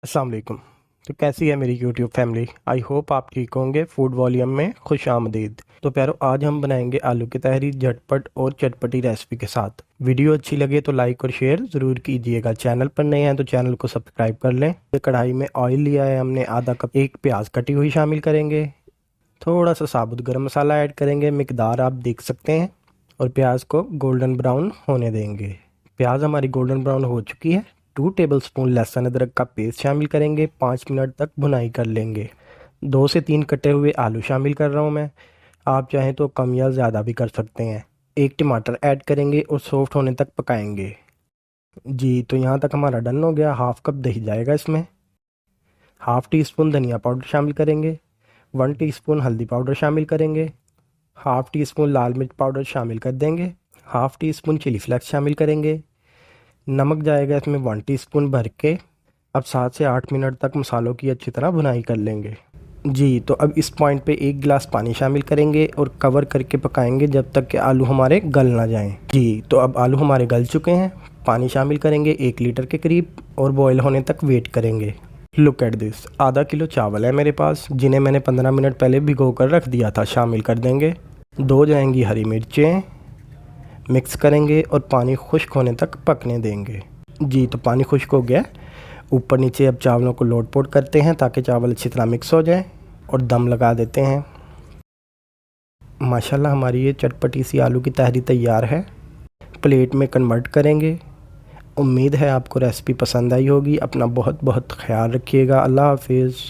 अस्सलाम वालेकुम। तो कैसी है मेरी यूट्यूब फैमिली? आई होप आप ठीक होंगे। फूड वॉल्यूम में खुश आमदीद। तो प्यारो, आज हम बनाएंगे आलू की तहरी झटपट और चटपटी रेसिपी के साथ। वीडियो अच्छी लगे तो लाइक और शेयर ज़रूर कीजिएगा। चैनल पर नए हैं तो चैनल को सब्सक्राइब कर लें। कढ़ाई में ऑयल लिया है हमने आधा कप। एक प्याज कटी हुई शामिल करेंगे। थोड़ा सा साबुत गरम मसाला ऐड करेंगे, मिकदार आप देख सकते हैं। और प्याज को गोल्डन ब्राउन होने देंगे। प्याज हमारी गोल्डन ब्राउन हो चुकी है। 2 टेबलस्पून लहसुन अदरक का पेस्ट शामिल करेंगे। 5 मिनट तक भुनाई कर लेंगे। 2 से 3 कटे हुए आलू शामिल कर रहा हूँ मैं। आप चाहें तो कम या ज़्यादा भी कर सकते हैं। एक टमाटर ऐड करेंगे और सॉफ्ट होने तक पकाएंगे। जी, तो यहाँ तक हमारा डन हो गया। हाफ कप दही जाएगा इसमें। हाफ टी स्पून धनिया पाउडर शामिल करेंगे। 1 टीस्पून हल्दी पाउडर शामिल करेंगे। हाफ टी स्पून लाल मिर्च पाउडर शामिल कर देंगे। Half teaspoon chilli flakes शामिल करेंगे। नमक जाएगा इसमें 1 टीस्पून भर के। अब 7 से 8 मिनट तक मसालों की अच्छी तरह भुनाई कर लेंगे। जी, तो अब इस पॉइंट पे 1 गिलास पानी शामिल करेंगे और कवर करके पकाएंगे जब तक कि आलू हमारे गल ना जाएं। जी, तो अब आलू हमारे गल चुके हैं। पानी शामिल करेंगे 1 लीटर के करीब और बॉयल होने तक वेट करेंगे। लुक एट दिस, आधा किलो चावल है मेरे पास, जिन्हें मैंने 15 मिनट पहले भिगो कर रख दिया था। शामिल कर देंगे। 2 जाएंगी हरी मिर्चें। मिक्स करेंगे और पानी खुश्क होने तक पकने देंगे। जी, तो पानी खुश्क हो गया। ऊपर नीचे अब चावलों को लोट पोट करते हैं ताकि चावल अच्छी तरह मिक्स हो जाए और दम लगा देते हैं। माशाल्लाह हमारी ये चटपटी सी आलू की तहरी तैयार है। प्लेट में कन्वर्ट करेंगे। उम्मीद है आपको रेसिपी पसंद आई होगी। अपना बहुत बहुत ख्याल रखिएगा। अल्लाह हाफिज़।